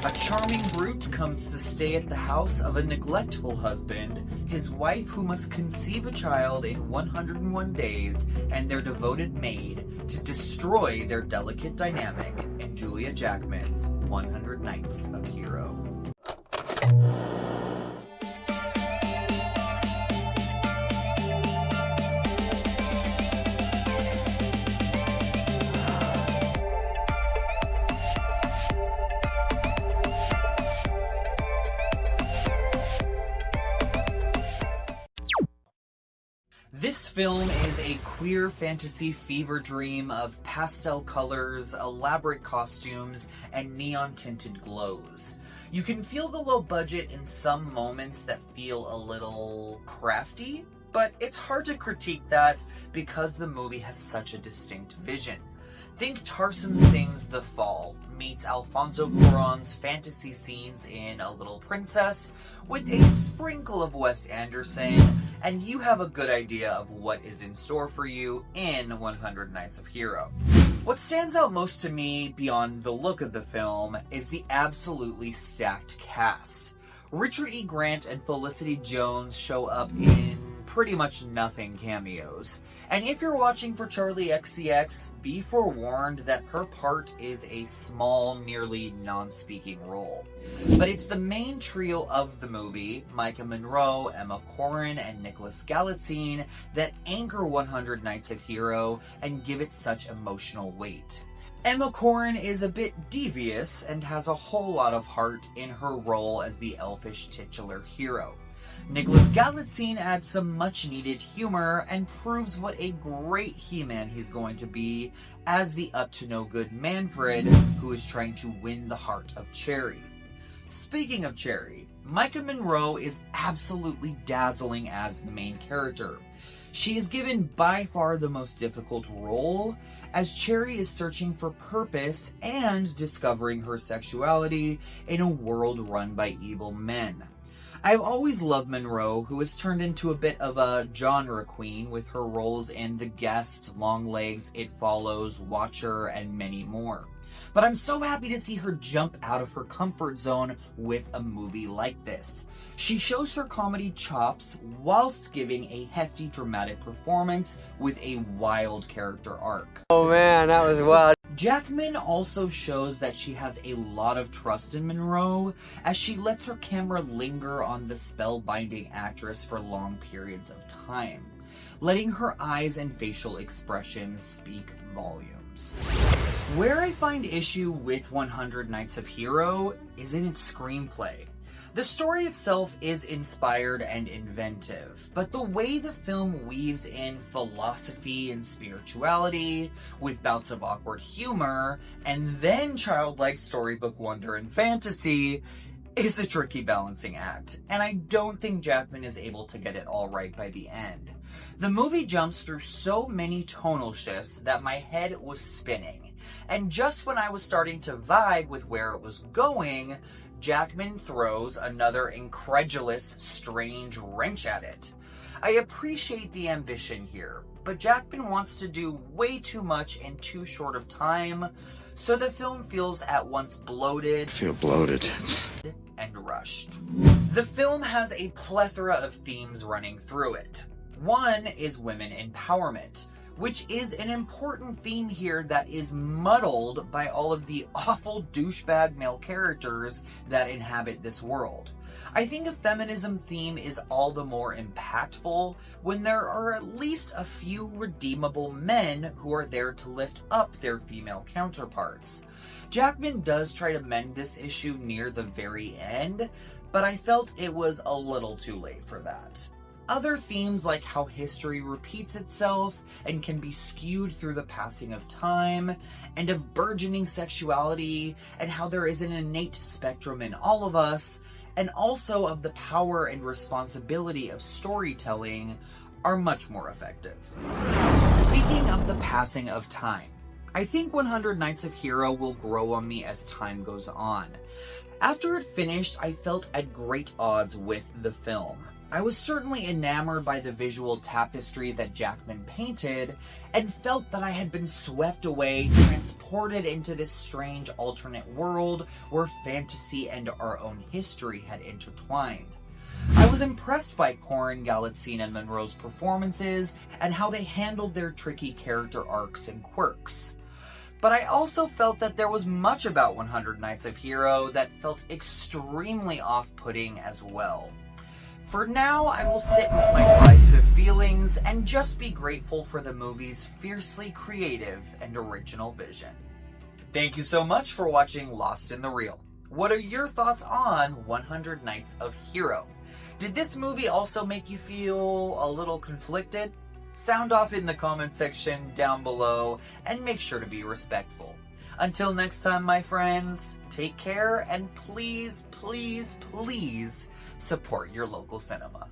A charming brute comes to stay at the house of a neglectful husband, his wife who must conceive a child in 101 days, and their devoted maid to destroy their delicate dynamic in Julia Jackman's 100 Nights of Hero. This film is a queer fantasy fever dream of pastel colors, elaborate costumes, and neon-tinted glows. You can feel the low budget in some moments that feel a little crafty, but it's hard to critique that because the movie has such a distinct vision. Think Tarsem Singh's The Fall meets Alfonso Cuarón's fantasy scenes in A Little Princess with a sprinkle of Wes Anderson, and you have a good idea of what is in store for you in 100 Nights of Hero. What stands out most to me beyond the look of the film is the absolutely stacked cast. Richard E. Grant and Felicity Jones show up in pretty much nothing cameos. And if you're watching for Charli XCX, be forewarned that her part is a small, nearly non-speaking role. But it's the main trio of the movie, Maika Monroe, Emma Corrin, and Nicholas Galitzine, that anchor 100 Nights of Hero and give it such emotional weight. Emma Corrin is a bit devious and has a whole lot of heart in her role as the elfish titular hero. Nicholas Galitzine adds some much-needed humor and proves what a great He-Man he's going to be as the up-to-no-good Manfred who is trying to win the heart of Cherry. Speaking of Cherry, Maika Monroe is absolutely dazzling as the main character. She is given by far the most difficult role, as Cherry is searching for purpose and discovering her sexuality in a world run by evil men. I've always loved Monroe, who has turned into a bit of a genre queen with her roles in The Guest, Longlegs, It Follows, Watcher, and many more. But I'm so happy to see her jump out of her comfort zone with a movie like this. She shows her comedy chops whilst giving a hefty dramatic performance with a wild character arc. Oh man, that was wild. Jackman also shows that she has a lot of trust in Monroe, as she lets her camera linger on the spellbinding actress for long periods of time, letting her eyes and facial expressions speak volumes. Where I find issue with 100 Nights of Hero is in its screenplay. The story itself is inspired and inventive, but the way the film weaves in philosophy and spirituality, with bouts of awkward humor, and then childlike storybook wonder and fantasy, is a tricky balancing act, and I don't think Jackman is able to get it all right by the end. The movie jumps through so many tonal shifts that my head was spinning, and just when I was starting to vibe with where it was going, Jackman throws another incredulous, strange wrench at it. I appreciate the ambition here, but Jackman wants to do way too much in too short of time, so the film feels at once bloated, and rushed. The film has a plethora of themes running through it. One is women empowerment, which is an important theme here that is muddled by all of the awful douchebag male characters that inhabit this world. I think a feminism theme is all the more impactful when there are at least a few redeemable men who are there to lift up their female counterparts. Jackman does try to mend this issue near the very end, but I felt it was a little too late for that. Other themes like how history repeats itself and can be skewed through the passing of time, and of burgeoning sexuality, and how there is an innate spectrum in all of us, and also of the power and responsibility of storytelling, are much more effective. Speaking of the passing of time, I think 100 Nights of Hero will grow on me as time goes on. After it finished, I felt at great odds with the film. I was certainly enamored by the visual tapestry that Jackman painted, and felt that I had been swept away, transported into this strange alternate world where fantasy and our own history had intertwined. I was impressed by Corrin, Galitzine, and Monroe's performances, and how they handled their tricky character arcs and quirks. But I also felt that there was much about 100 Nights of Hero that felt extremely off-putting as well. For now, I will sit with my divisive feelings and just be grateful for the movie's fiercely creative and original vision. Thank you so much for watching Lost in the Reel. What are your thoughts on 100 Nights of Hero? Did this movie also make you feel a little conflicted? Sound off in the comment section down below, and make sure to be respectful. Until next time, my friends, take care, and please, please, please support your local cinema.